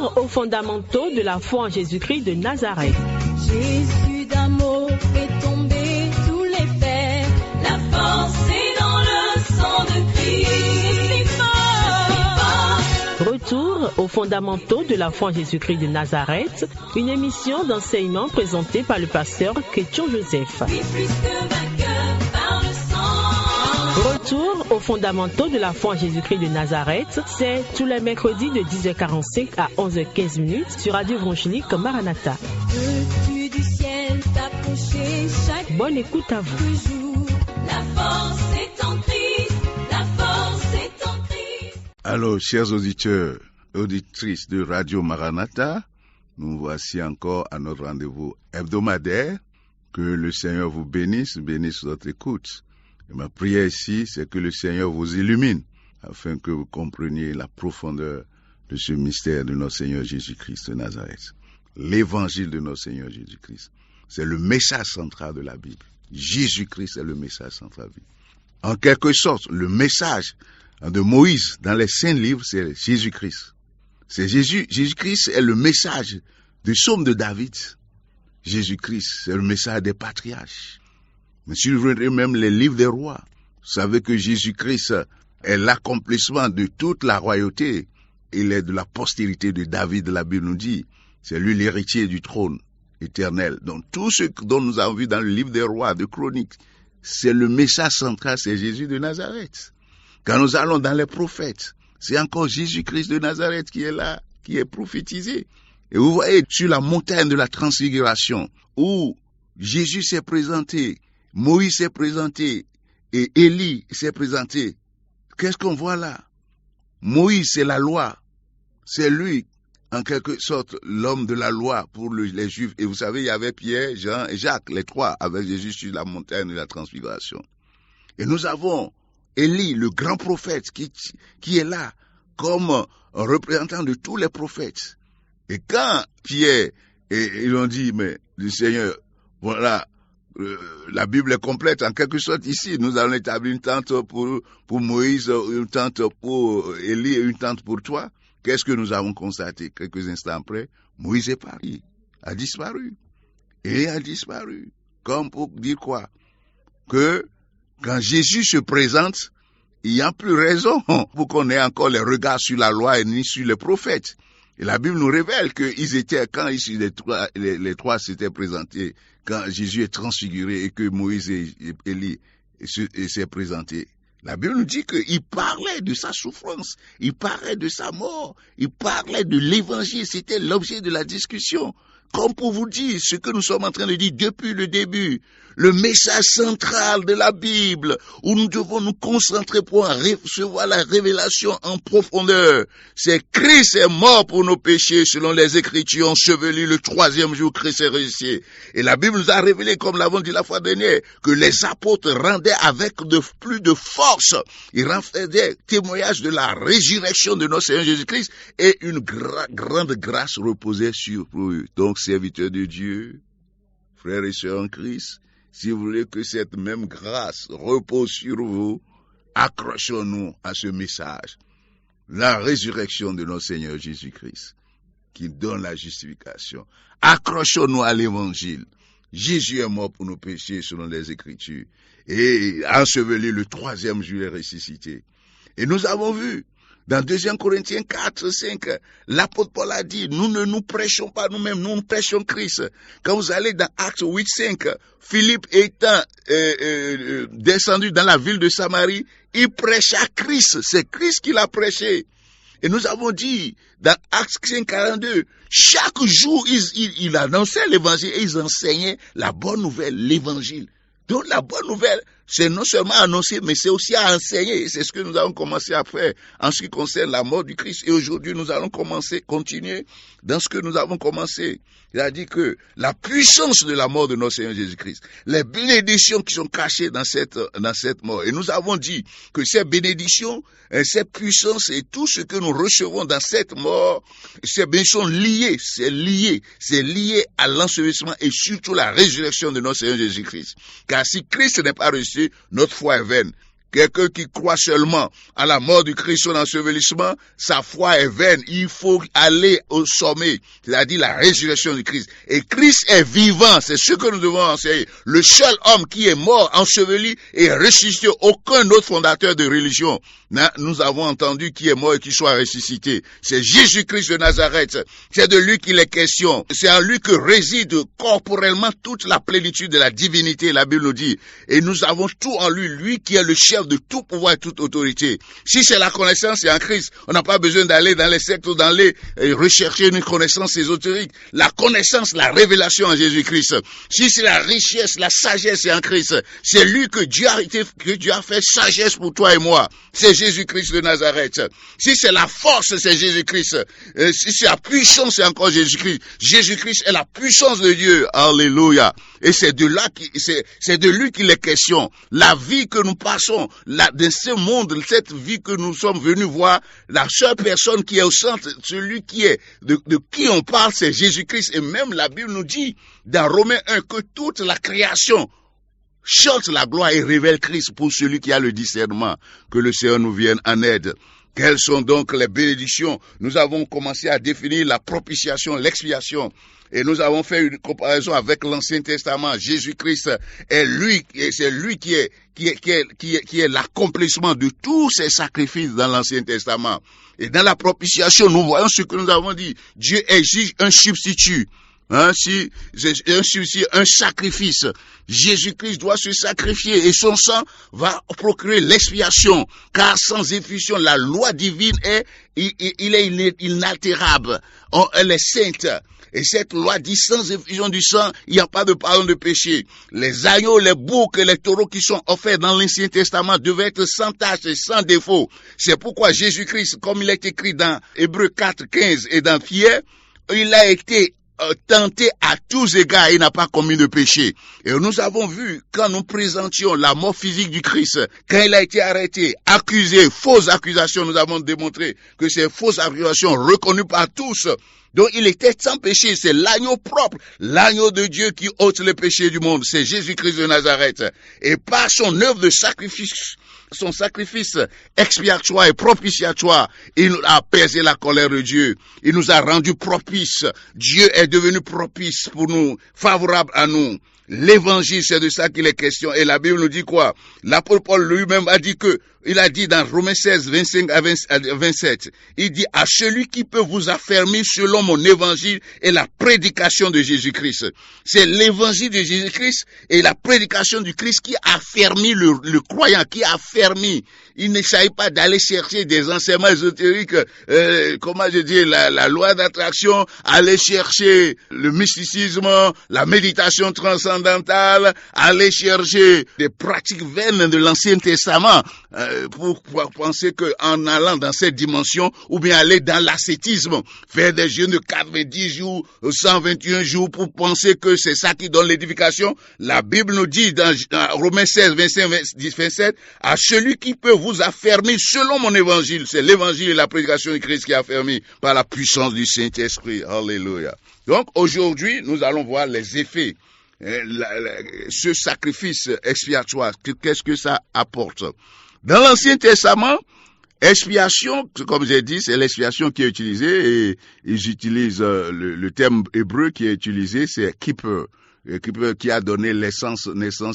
Retour aux fondamentaux de la foi en Jésus-Christ de Nazareth. Jésus d'amour fait tomber tous les fers. La force est dans le sang de Christ. Je suis fort. Retour aux fondamentaux de la foi en Jésus-Christ de Nazareth, une émission d'enseignement présentée par le pasteur Ketchon Joseph. Oui, plus que vainqueur par le sang. Retour aux fondamentaux de la foi en Jésus-Christ de Nazareth, c'est tous les mercredis de 10h45 à 11h15 sur Radio Évangélique Maranatha. Veux-tu du ciel t'approcher chaque Bonne écoute à vous. jour? La force est en Christ, la force est en Christ. Alors, chers auditeurs, auditrices de Radio Maranatha, nous voici encore à notre rendez-vous hebdomadaire. Que le Seigneur vous bénisse votre écoute. Et ma prière ici, c'est que le Seigneur vous illumine, afin que vous compreniez la profondeur de ce mystère de notre Seigneur Jésus-Christ de Nazareth. L'évangile de notre Seigneur Jésus-Christ, c'est le message central de la Bible. Jésus-Christ est le message central de la Bible. En quelque sorte, le message de Moïse dans les saints livres, c'est Jésus-Christ. C'est Jésus-Christ est le message du psaume de David. Jésus-Christ, c'est le message des patriarches. Mais si vous regardez même les livres des rois, vous savez que Jésus-Christ est l'accomplissement de toute la royauté. Il est de la postérité de David, la Bible nous dit. C'est lui l'héritier du trône éternel. Donc tout ce dont nous avons vu dans le livre des rois, de Chroniques, c'est le message central, c'est Jésus de Nazareth. Quand nous allons dans les prophètes, c'est encore Jésus-Christ de Nazareth qui est là, qui est prophétisé. Et vous voyez, sur la montagne de la transfiguration, où Jésus s'est présenté, Moïse s'est présenté, et Élie s'est présenté. Qu'est-ce qu'on voit là? Moïse, c'est la loi. C'est lui, en quelque sorte, l'homme de la loi pour les Juifs. Et vous savez, il y avait Pierre, Jean et Jacques, les trois, avec Jésus sur la montagne de la transfiguration. Et nous avons Élie, le grand prophète, qui est là, comme représentant de tous les prophètes. Et quand Pierre, ils ont dit, mais le Seigneur, voilà, la Bible est complète en quelque sorte ici. Nous allons établir une tente pour Moïse, une tente pour Élie et une tente pour toi. Qu'est-ce que nous avons constaté? Quelques instants après, Moïse est parti, a disparu. Et a disparu. Comme pour dire quoi? Que quand Jésus se présente, il n'y a plus raison pour qu'on ait encore les regards sur la loi et ni sur les prophètes. Et la Bible nous révèle qu'ils étaient, quand les trois s'étaient présentés, quand Jésus est transfiguré et que Moïse et Élie s'est présenté. La Bible nous dit qu'il parlait de sa souffrance, il parlait de sa mort, il parlait de l'évangile, c'était l'objet de la discussion. Comme pour vous dire ce que nous sommes en train de dire depuis le début, le message central de la Bible, où nous devons nous concentrer pour recevoir la révélation en profondeur. C'est Christ est mort pour nos péchés, selon les Écritures, enseveli le troisième jour, Christ est ressuscité. Et la Bible nous a révélé, comme l'avons dit la fois dernière, que les apôtres rendaient avec plus de force. Ils rendaient témoignage de la résurrection de notre Seigneur Jésus-Christ et une grande grâce reposait sur eux. Donc, serviteurs de Dieu, frères et sœurs en Christ, si vous voulez que cette même grâce repose sur vous, accrochons-nous à ce message. La résurrection de notre Seigneur Jésus-Christ, qui donne la justification. Accrochons-nous à l'évangile. Jésus est mort pour nos péchés selon les Écritures. Et enseveli le troisième jour est ressuscité. Et nous avons vu, dans 2 Corinthiens 4, 5, l'apôtre Paul a dit, nous ne nous prêchons pas nous-mêmes, nous prêchons Christ. Quand vous allez dans Actes 8, 5, Philippe étant descendu dans la ville de Samarie, il prêcha Christ, c'est Christ qui l'a prêché. Et nous avons dit, dans Actes 5, 42, chaque jour, il annonçait l'évangile et ils enseignaient la bonne nouvelle, l'évangile. Donc la bonne nouvelle, c'est non seulement à annoncer, mais c'est aussi à enseigner. Et c'est ce que nous avons commencé à faire en ce qui concerne la mort du Christ. Et aujourd'hui, nous allons continuer dans ce que nous avons commencé. Il a dit que la puissance de la mort de notre Seigneur Jésus-Christ, les bénédictions qui sont cachées dans cette mort. Et nous avons dit que ces bénédictions, cette puissance et tout ce que nous recevons dans cette mort, ces bénédictions c'est lié à l'ensevelissement et surtout la résurrection de notre Seigneur Jésus-Christ. Car si Christ n'est pas ressuscité, notre foi est vaine. Quelqu'un qui croit seulement à la mort du Christ, son ensevelissement, sa foi est vaine. Il faut aller au sommet, c'est-à-dire la résurrection du Christ. Et Christ est vivant, c'est ce que nous devons enseigner. Le seul homme qui est mort, enseveli et ressuscité, aucun autre fondateur de religion, nous avons entendu qui est mort et qui soit ressuscité. C'est Jésus-Christ de Nazareth. C'est de lui qu'il est question. C'est en lui que réside corporellement toute la plénitude de la divinité, la Bible nous dit. Et nous avons tout en lui, lui qui est le chef de tout pouvoir et toute autorité. Si c'est la connaissance, c'est en Christ. On n'a pas besoin d'aller dans les sectes ou d'aller rechercher une connaissance ésotérique. La connaissance, la révélation en Jésus-Christ. Si c'est la richesse, la sagesse, c'est en Christ. C'est lui que Dieu a fait sagesse pour toi et moi. C'est Jésus-Christ de Nazareth. Si c'est la force, c'est Jésus-Christ. Si c'est la puissance, c'est encore Jésus-Christ. Jésus-Christ est la puissance de Dieu. Alléluia. Et c'est de lui qu'il est question. La vie que nous passons, dans ce monde, cette vie que nous sommes venus voir, la seule personne qui est au centre, celui qui est, de qui on parle, c'est Jésus-Christ. Et même la Bible nous dit, dans Romains 1, que toute la création chante la gloire et révèle Christ pour celui qui a le discernement. Que le Seigneur nous vienne en aide. Quelles sont donc les bénédictions? Nous avons commencé à définir la propitiation, l'expiation. Et nous avons fait une comparaison avec l'Ancien Testament. Jésus-Christ est lui, et c'est lui qui est l'accomplissement de tous ces sacrifices dans l'Ancien Testament. Et dans la propitiation, nous voyons ce que nous avons dit. Dieu exige un substitut. Un sacrifice. Jésus-Christ doit se sacrifier et son sang va procurer l'expiation. Car sans effusion, la loi divine est inaltérable. Elle est sainte. Et cette loi dit sans effusion du sang, il n'y a pas de pardon de péché. Les agneaux, les boucs et les taureaux qui sont offerts dans l'Ancien Testament devaient être sans tache et sans défaut. C'est pourquoi Jésus-Christ, comme il est écrit dans Hébreux 4, 15 et dans Pierre, il a été tenté à tous égards, il n'a pas commis de péché. Et nous avons vu, quand nous présentions la mort physique du Christ, quand il a été arrêté, accusé, fausses accusations, nous avons démontré que ces fausses accusations reconnues par tous, donc il était sans péché, c'est l'agneau propre, l'agneau de Dieu qui ôte les péchés du monde, c'est Jésus-Christ de Nazareth. Et par son œuvre de sacrifice, son sacrifice expiatoire et propitiatoire, il a apaisé la colère de Dieu. Il nous a rendus propices. Dieu est devenu propice pour nous, favorable à nous. L'évangile, c'est de ça qu'il est question. Et la Bible nous dit quoi? L'apôtre Paul lui-même a dit il a dit dans Romains 16, 25 à 27, il dit à celui qui peut vous affermir selon mon évangile et la prédication de Jésus-Christ. C'est l'évangile de Jésus-Christ et la prédication du Christ qui affermit le croyant, qui affermit. Il ne s'agit pas d'aller chercher des enseignements ésotériques, la loi d'attraction, aller chercher le mysticisme, la méditation transcendantale, aller chercher des pratiques vaines de l'Ancien Testament, pour penser qu'en allant dans cette dimension, ou bien aller dans l'ascétisme, faire des jeûnes de 90 jours, 121 jours, pour penser que c'est ça qui donne l'édification. La Bible nous dit dans Romains 16, 25, 27, à celui qui peut vous affermir selon mon évangile. C'est l'évangile et la prédication du Christ qui a affermi par la puissance du Saint-Esprit. Alléluia. Donc aujourd'hui, nous allons voir les effets. Ce sacrifice expiatoire, qu'est-ce que ça apporte? Dans l'Ancien Testament, expiation, comme j'ai dit, c'est l'expiation qui est utilisée et ils utilisent le terme hébreu qui est utilisé, c'est Kippur. Kippur qui a donné naissance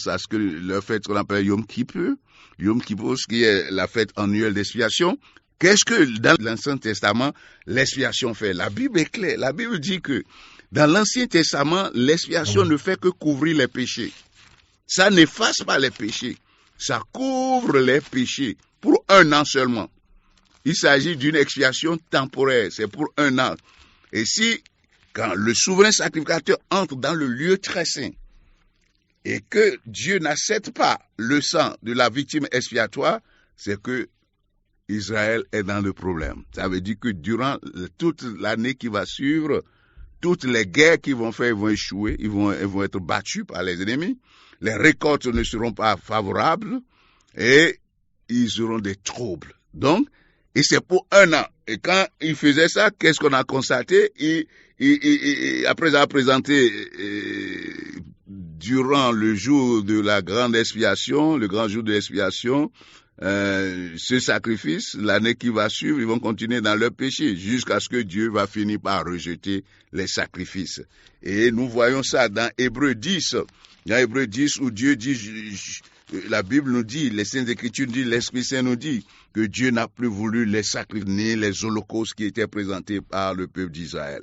à ce que le fête qu'on appelle Yom Kippur. Yom Kippur, ce qui est la fête annuelle d'expiation. Qu'est-ce que dans l'Ancien Testament, l'expiation fait? La Bible est claire. La Bible dit que dans l'Ancien Testament, l'expiation ne fait que couvrir les péchés. Ça n'efface pas les péchés. Ça couvre les péchés pour 1 an seulement. Il s'agit d'une expiation temporaire, c'est pour 1 an. Et quand le souverain sacrificateur entre dans le lieu très saint et que Dieu n'accepte pas le sang de la victime expiatoire, c'est que Israël est dans le problème. Ça veut dire que durant toute l'année qui va suivre, toutes les guerres qu'ils vont faire, ils vont échouer, ils vont être battus par les ennemis. Les récoltes ne seront pas favorables et ils auront des troubles. Donc, et c'est pour 1 an. Et quand il faisait ça, qu'est-ce qu'on a constaté? Après avoir présenté durant le jour de la grande expiation, le grand jour de l'expiation, ce sacrifice, l'année qui va suivre, ils vont continuer dans leur péché jusqu'à ce que Dieu va finir par rejeter les sacrifices. Et nous voyons ça dans Hébreux 10. Dans Hébreux 10 où Dieu dit, la Bible nous dit, les Saintes Écritures nous disent, l'Esprit Saint nous dit que Dieu n'a plus voulu les sacrifices ni les holocaustes qui étaient présentés par le peuple d'Israël.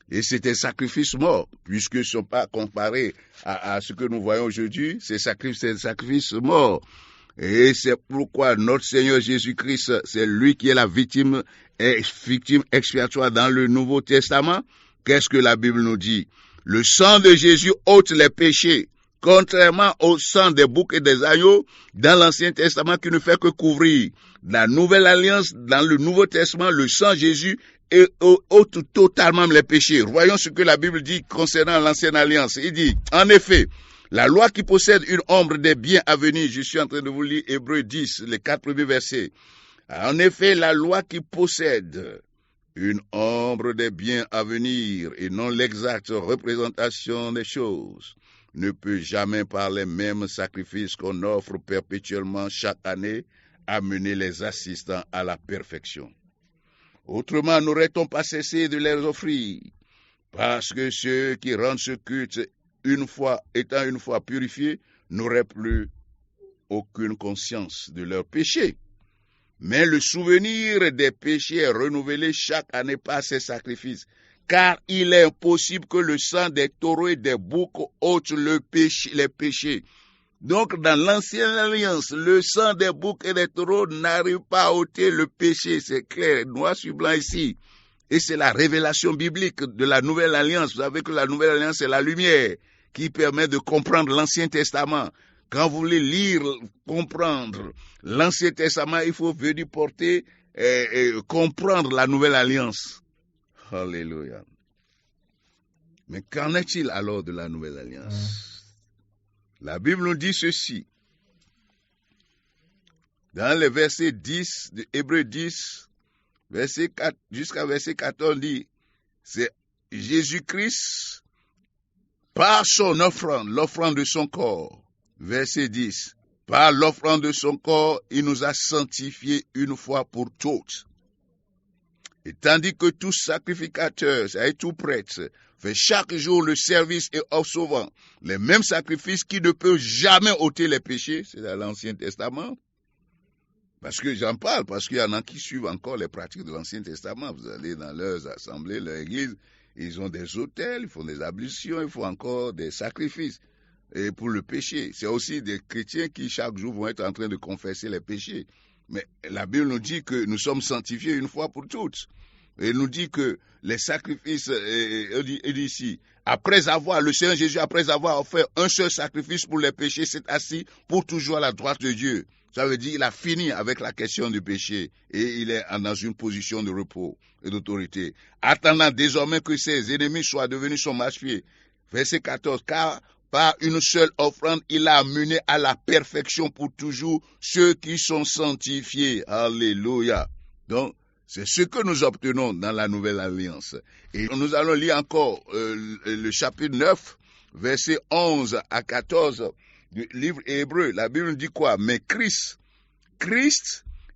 Et c'était sacrifice mort, puisque ce ne sont pas comparés à ce que nous voyons aujourd'hui, c'est sacrifice mort. Et c'est pourquoi notre Seigneur Jésus-Christ, c'est lui qui est la victime expiatoire dans le Nouveau Testament. Qu'est-ce que la Bible nous dit? Le sang de Jésus ôte les péchés, contrairement au sang des boucs et des agneaux dans l'Ancien Testament qui ne fait que couvrir. La Nouvelle Alliance, dans le Nouveau Testament, le sang de Jésus ôte totalement les péchés. Voyons ce que la Bible dit concernant l'Ancienne Alliance. Il dit, en effet, la loi qui possède une ombre des biens à venir, je suis en train de vous lire Hébreux 10, les 4 premiers versets. En effet, la loi qui possède une ombre des biens à venir et non l'exacte représentation des choses ne peut jamais par les mêmes sacrifices qu'on offre perpétuellement chaque année amener les assistants à la perfection. Autrement, n'aurait-on pas cessé de les offrir, parce que ceux qui rendent ce culte étant une fois purifiés, n'auraient plus aucune conscience de leurs péchés. Mais le souvenir des péchés est renouvelé chaque année par ces sacrifices, car il est impossible que le sang des taureaux et des boucs ôte les péchés. Donc, dans l'Ancienne Alliance, le sang des boucs et des taureaux n'arrive pas à ôter le péché. C'est clair, noir sur blanc ici. Et c'est la révélation biblique de la Nouvelle Alliance. Vous savez que la Nouvelle Alliance, c'est la lumière qui permet de comprendre l'Ancien Testament. Quand vous voulez lire, comprendre l'Ancien Testament, il faut venir porter et comprendre la Nouvelle Alliance. Alléluia. Mais qu'en est-il alors de la Nouvelle Alliance? La Bible nous dit ceci. Dans le verset 10 de Hébreux 10, verset 4, jusqu'à verset 14, on dit, c'est Jésus-Christ, par son offrande, l'offrande de son corps. Verset 10, par l'offrande de son corps, il nous a sanctifiés une fois pour toutes. Et tandis que tout sacrificateur, c'est-à-dire tout prêtre, fait chaque jour le service et offre souvent les mêmes sacrifices qui ne peuvent jamais ôter les péchés, c'est dans l'Ancien Testament. Parce que j'en parle, parce qu'il y en a qui suivent encore les pratiques de l'Ancien Testament. Vous allez dans leurs assemblées, leur église, ils ont des autels, ils font des ablutions, ils font encore des sacrifices. Et pour le péché, c'est aussi des chrétiens qui chaque jour vont être en train de confesser les péchés. Mais la Bible nous dit que nous sommes sanctifiés une fois pour toutes. Et nous dit que les sacrifices, il dit ici, le Seigneur Jésus, après avoir offert un seul sacrifice pour les péchés, s'est assis pour toujours à la droite de Dieu. Ça veut dire qu'il a fini avec la question du péché et il est dans une position de repos et d'autorité. Attendant désormais que ses ennemis soient devenus son marche-pied. Verset 14, car par une seule offrande, il a amené à la perfection pour toujours ceux qui sont sanctifiés. Alléluia. Donc, c'est ce que nous obtenons dans la Nouvelle Alliance. Et nous allons lire encore le chapitre 9, versets 11 à 14 du livre Hébreu. La Bible dit quoi? Mais Christ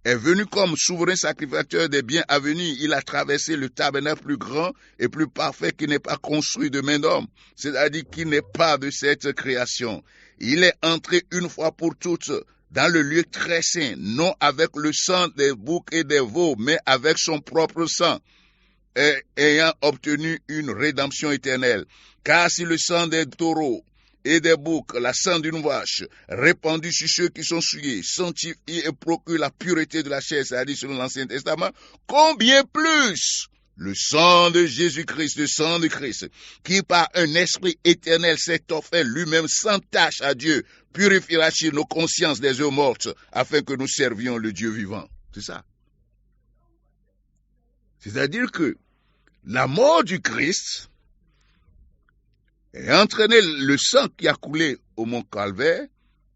est venu comme souverain sacrificateur des biens à venir. Il a traversé le tabernacle plus grand et plus parfait qui n'est pas construit de main d'homme, c'est-à-dire qui n'est pas de cette création. Il est entré une fois pour toutes dans le lieu très saint, non avec le sang des boucs et des veaux, mais avec son propre sang, ayant obtenu une rédemption éternelle. Car si le sang des taureaux et des boucs, la sang d'une vache, répandue sur ceux qui sont souillés, sanctifie et procure la pureté de la chair, c'est-à-dire selon l'Ancien Testament, combien plus le sang de Jésus-Christ, le sang de Christ, qui par un esprit éternel s'est offert lui-même sans tache à Dieu, purifiera-t-il nos consciences des œuvres mortes, afin que nous servions le Dieu vivant. C'est ça. C'est-à-dire que la mort du Christ a entraîné le sang qui a coulé au mont Calvaire.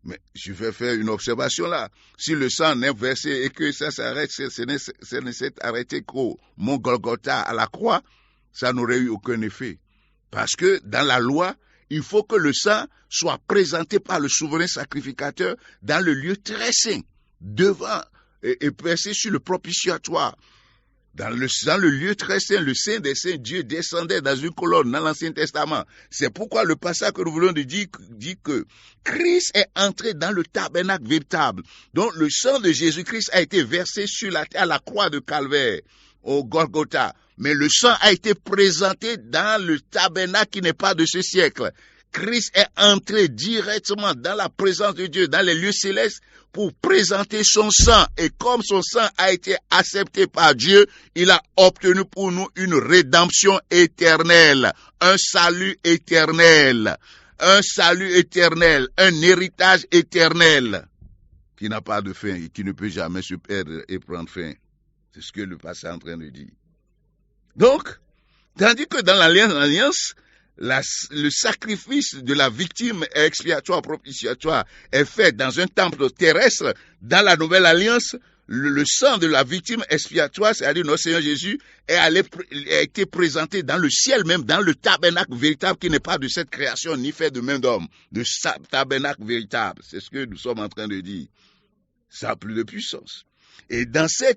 Mais je vais faire une observation là. Si le sang n'est versé et que ça s'arrête, ça ne s'est arrêté qu'au mont Golgotha à la croix, ça n'aurait eu aucun effet. Parce que dans la loi, il faut que le sang soit présenté par le souverain sacrificateur dans le lieu très saint. devant et pressé sur le propitiatoire. Dans le lieu très saint, le Saint des Saints, Dieu descendait dans une colonne dans l'Ancien Testament. C'est pourquoi le passage que nous voulons dire dit que Christ est entré dans le tabernacle véritable. Donc le sang de Jésus-Christ a été versé à la croix de Calvaire, au Golgotha. Mais le sang a été présenté dans le tabernacle qui n'est pas de ce siècle. Christ est entré directement dans la présence de Dieu, dans les lieux célestes, pour présenter son sang. Et comme son sang a été accepté par Dieu, il a obtenu pour nous une rédemption éternelle, un salut éternel, un héritage éternel, qui n'a pas de fin et qui ne peut jamais se perdre et prendre fin. C'est ce que le passage est en train de dire. Donc, tandis que dans l'alliance, le sacrifice de la victime expiatoire, propitiatoire est fait dans un temple terrestre. Dans la nouvelle alliance, le sang de la victime expiatoire, c'est-à-dire notre Seigneur Jésus, a été présenté dans le ciel même, dans le tabernacle véritable qui n'est pas de cette création ni fait de main d'homme, de tabernacle véritable. C'est ce que nous sommes en train de dire. Ça a plus de puissance. Et dans ce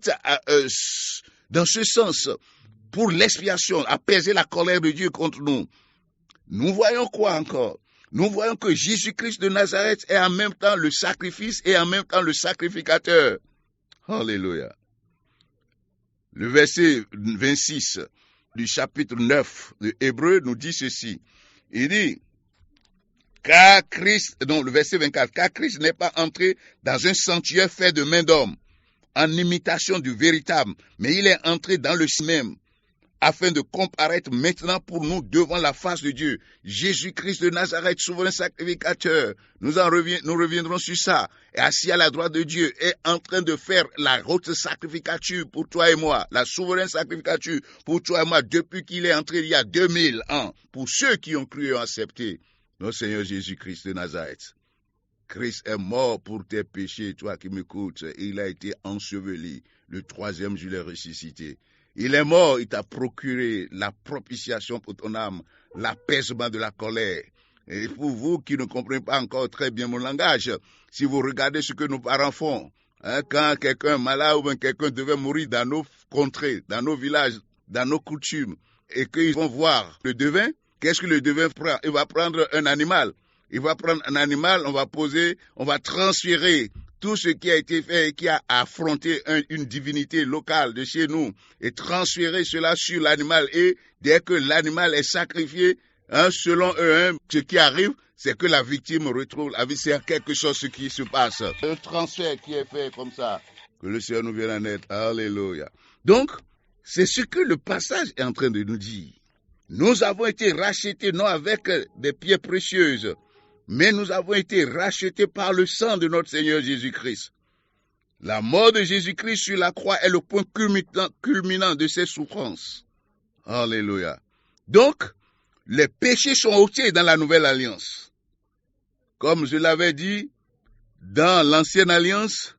sens, pour l'expiation, apaiser la colère de Dieu contre nous, nous voyons quoi encore? Nous voyons que Jésus-Christ de Nazareth est en même temps le sacrifice et en même temps le sacrificateur. Alléluia. Le verset 26 du chapitre 9 de Hébreux nous dit ceci. Il dit, le verset 24, car Christ n'est pas entré dans un sanctuaire fait de main d'homme, en imitation du véritable, mais il est entré dans le ciel même, afin de comparaître maintenant pour nous devant la face de Dieu. Jésus-Christ de Nazareth, souverain sacrificateur, nous reviendrons sur ça, et assis à la droite de Dieu, est en train de faire la haute sacrificature pour toi et moi, la souveraine sacrificature pour toi et moi, depuis qu'il est entré il y a 2000 ans, pour ceux qui ont cru et ont accepté notre Seigneur Jésus-Christ de Nazareth. Christ est mort pour tes péchés, toi qui m'écoutes, et il a été enseveli. Le 3e jour, il est ressuscité. Il est mort, il t'a procuré la propitiation pour ton âme, l'apaisement de la colère. Et pour vous qui ne comprenez pas encore très bien mon langage, si vous regardez ce que nos parents font, quand quelqu'un est malade ou quelqu'un devait mourir dans nos contrées, dans nos villages, dans nos coutumes, et qu'ils vont voir le devin, qu'est-ce que le devin prend? Il va prendre un animal. Il va prendre un animal, on va transférer tout ce qui a été fait et qui a affronté une divinité locale de chez nous et transférer cela sur l'animal. Et dès que l'animal est sacrifié, selon eux, ce qui arrive, c'est que la victime retrouve la vie. C'est quelque chose qui se passe. Un transfert qui est fait comme ça. Que le Seigneur nous vienne en aide. Alléluia. Donc, c'est ce que le passage est en train de nous dire. Nous avons été rachetés non avec des pierres précieuses, mais nous avons été rachetés par le sang de notre Seigneur Jésus-Christ. La mort de Jésus-Christ sur la croix est le point culminant de ses souffrances. Alléluia. Donc, les péchés sont ôtés dans la nouvelle alliance. Comme je l'avais dit, dans l'ancienne alliance,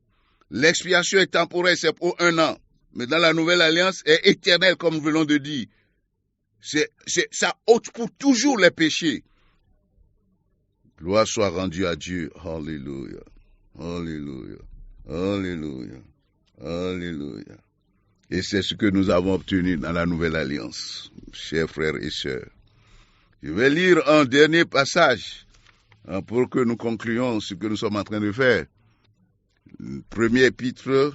l'expiation est temporaire, c'est pour 1 an. Mais dans la nouvelle alliance, est éternelle, comme nous venons de dire. Ça ôte pour toujours les péchés. Gloire soit rendue à Dieu. Alléluia. Alléluia. Alléluia. Alléluia. Et c'est ce que nous avons obtenu dans la nouvelle alliance, chers frères et sœurs. Je vais lire un dernier passage pour que nous concluions ce que nous sommes en train de faire. Premier épître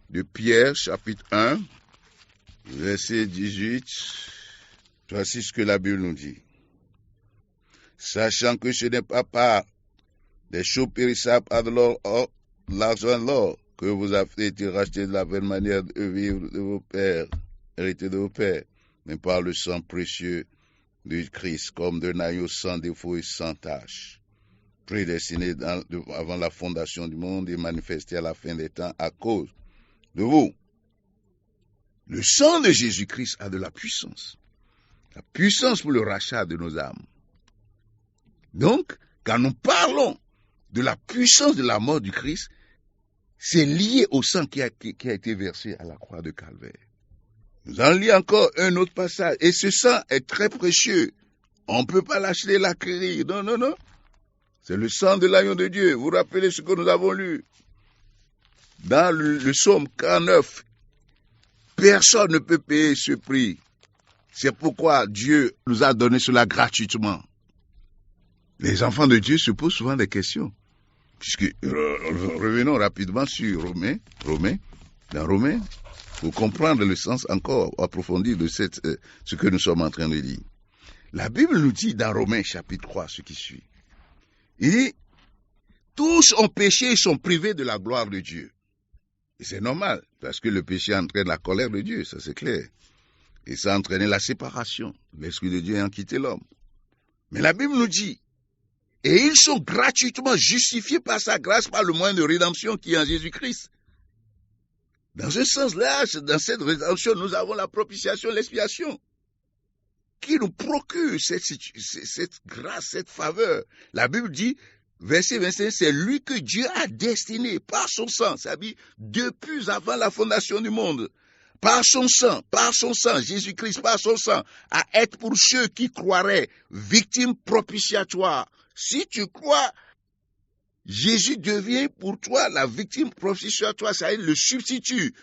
de Pierre, chapitre 1, verset 18. Voici ce que la Bible nous dit. Sachant que ce n'est pas par des choses périssables, par de l'or, l'argent, l'or, que vous avez été rachetés de la vaine manière de vivre de vos pères, hérité de vos pères, mais par le sang précieux de Christ, comme d'un agneau sans défaut et sans tache, prédestiné avant la fondation du monde et manifesté à la fin des temps à cause de vous. Le sang de Jésus-Christ a de la puissance pour le rachat de nos âmes. Donc, quand nous parlons de la puissance de la mort du Christ, c'est lié au sang qui a été versé à la croix de Calvaire. Nous en lisons encore un autre passage. Et ce sang est très précieux. On ne peut pas l'acheter, l'acquérir. Non, non, non. C'est le sang de l'agneau de Dieu. Vous vous rappelez ce que nous avons lu. Dans le psaume 49, personne ne peut payer ce prix. C'est pourquoi Dieu nous a donné cela gratuitement. Les enfants de Dieu se posent souvent des questions. Puisque, revenons rapidement sur Romains. Dans Romains, pour comprendre le sens encore approfondi de ce que nous sommes en train de dire. La Bible nous dit dans Romains chapitre 3, ce qui suit. Il dit, tous ont péché et sont privés de la gloire de Dieu. Et c'est normal, parce que le péché entraîne la colère de Dieu, ça c'est clair. Et ça a entraîné la séparation, l'Esprit de Dieu ayant quitté l'homme. Mais la Bible nous dit, et ils sont gratuitement justifiés par sa grâce, par le moyen de rédemption qui est en Jésus-Christ. Dans ce sens-là, dans cette rédemption, nous avons la propitiation, l'expiation, qui nous procure cette grâce, cette faveur. La Bible dit, verset 25, c'est lui que Dieu a destiné par son sang, c'est-à-dire depuis avant la fondation du monde, par son sang, Jésus-Christ, par son sang, à être pour ceux qui croiraient victimes propitiatoires. Si tu crois, Jésus devient pour toi la victime propitiatoire, c'est-à-dire le substitut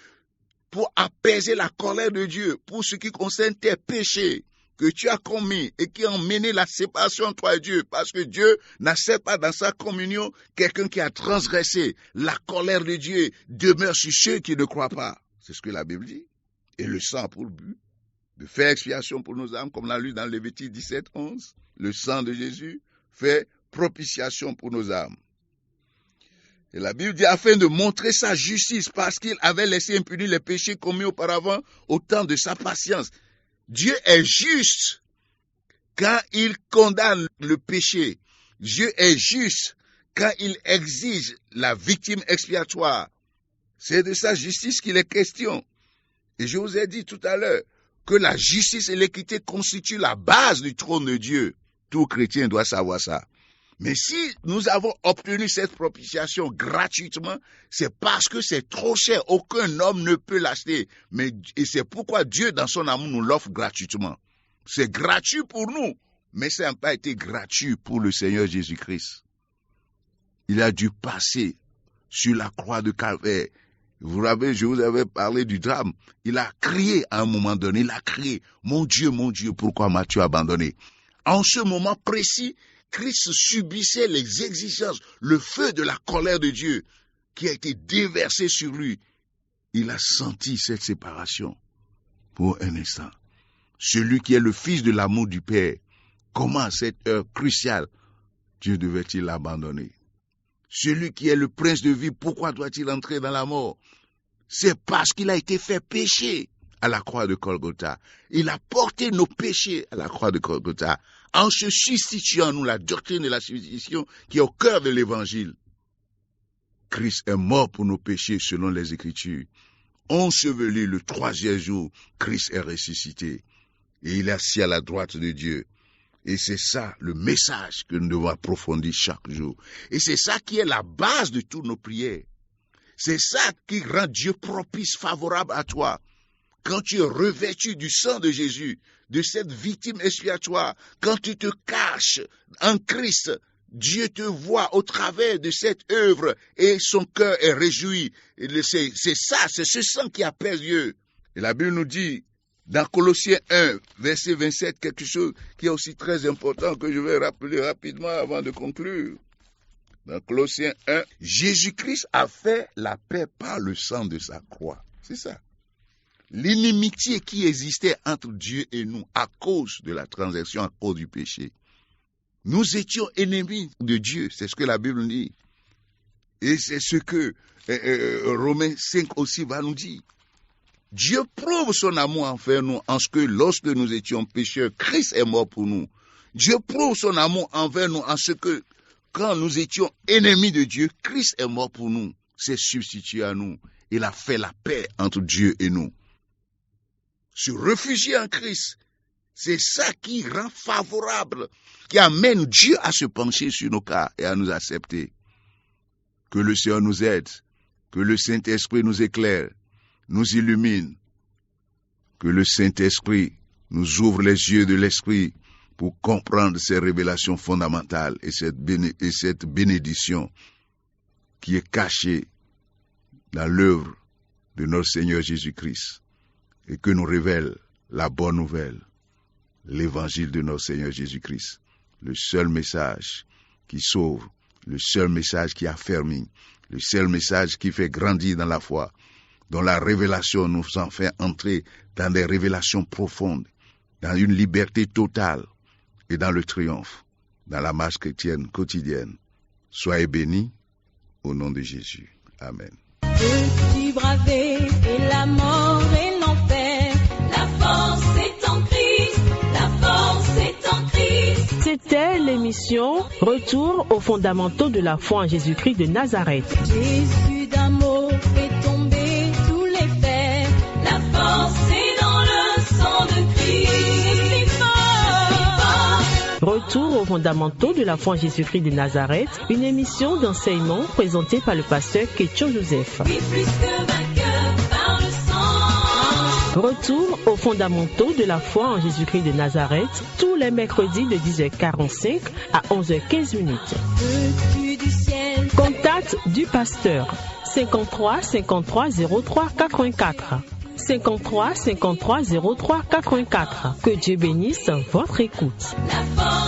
pour apaiser la colère de Dieu, pour ce qui concerne tes péchés que tu as commis et qui ont mené la séparation entre toi et Dieu, parce que Dieu n'accepte pas dans sa communion quelqu'un qui a transgressé. La colère de Dieu demeure sur ceux qui ne croient pas. C'est ce que la Bible dit. Et le sang a pour le but de faire expiation pour nos âmes, comme on l'a lu dans Lévitique 17, 11. Le sang de Jésus fait propitiation pour nos âmes. Et la Bible dit, afin de montrer sa justice, parce qu'il avait laissé impunis les péchés commis auparavant au temps de sa patience. Dieu est juste quand il condamne le péché. Dieu est juste quand il exige la victime expiatoire. C'est de sa justice qu'il est question. Et je vous ai dit tout à l'heure que la justice et l'équité constituent la base du trône de Dieu. Tout chrétien doit savoir ça. Mais si nous avons obtenu cette propitiation gratuitement, c'est parce que c'est trop cher. Aucun homme ne peut l'acheter. Et c'est pourquoi Dieu, dans son amour, nous l'offre gratuitement. C'est gratuit pour nous, mais ça n'a pas été gratuit pour le Seigneur Jésus-Christ. Il a dû passer sur la croix de Calvaire. Vous savez, je vous avais parlé du drame. Il a crié à un moment donné, il a crié, mon Dieu, pourquoi m'as-tu abandonné? En ce moment précis, Christ subissait les exigences, le feu de la colère de Dieu qui a été déversé sur lui. Il a senti cette séparation pour un instant. Celui qui est le fils de l'amour du Père, comment à cette heure cruciale, Dieu devait-il l'abandonner? Celui qui est le prince de vie, pourquoi doit-il entrer dans la mort? C'est parce qu'il a été fait péché à la croix de Golgotha. Il a porté nos péchés à la croix de Golgotha en se substituant nous la doctrine de la substitution qui est au cœur de l'évangile. Christ est mort pour nos péchés selon les Écritures. Enseveli le 3e jour, Christ est ressuscité et il est assis à la droite de Dieu. Et c'est ça le message que nous devons approfondir chaque jour. Et c'est ça qui est la base de toutes nos prières. C'est ça qui rend Dieu propice, favorable à toi. Quand tu es revêtu du sang de Jésus, de cette victime expiatoire, quand tu te caches en Christ, Dieu te voit au travers de cette œuvre et son cœur est réjoui. Et c'est ça, c'est ce sang qui apaise Dieu. Et la Bible nous dit, dans Colossiens 1, verset 27, quelque chose qui est aussi très important que je vais rappeler rapidement avant de conclure. Dans Colossiens 1, Jésus-Christ a fait la paix par le sang de sa croix. C'est ça. L'inimitié qui existait entre Dieu et nous à cause de la transaction, à cause du péché. Nous étions ennemis de Dieu, c'est ce que la Bible dit. Et c'est ce que Romains 5 aussi va nous dire. Dieu prouve son amour envers nous en ce que lorsque nous étions pécheurs, Christ est mort pour nous. Dieu prouve son amour envers nous en ce que quand nous étions ennemis de Dieu, Christ est mort pour nous, s'est substitué à nous. Il a fait la paix entre Dieu et nous. Se réfugier en Christ, c'est ça qui rend favorable, qui amène Dieu à se pencher sur nos cas et à nous accepter. Que le Seigneur nous aide, que le Saint-Esprit nous éclaire, nous illumine, que le Saint-Esprit nous ouvre les yeux de l'Esprit pour comprendre ces révélations fondamentales et cette bénédiction qui est cachée dans l'œuvre de notre Seigneur Jésus-Christ et que nous révèle la bonne nouvelle, l'évangile de notre Seigneur Jésus-Christ, le seul message qui sauve, le seul message qui affermit, le seul message qui fait grandir dans la foi, dont la révélation nous en fait entrer dans des révélations profondes, dans une liberté totale et dans le triomphe, dans la marche chrétienne quotidienne. Soyez bénis au nom de Jésus. Amen. Peux-tu braver et la mort et l'enfer? La force est en Christ, la force est en Christ. C'était l'émission Retour aux fondamentaux de la foi en Jésus-Christ de Nazareth. Jésus d'un mot fait tomber tous les fers. La force est dans le sang de Christ. Je suis fort. Retour aux fondamentaux de la foi en Jésus-Christ de Nazareth, une émission d'enseignement présentée par le pasteur Ketcho Joseph. Oui, plus que vainqueur par le sang. Retour aux fondamentaux de la foi en Jésus-Christ de Nazareth, tous les mercredis de 10h45 à 11h15. Veux-tu du ciel? Contact du pasteur 53 53 03 84. 53 53 03 84. Que Dieu bénisse votre écoute. La force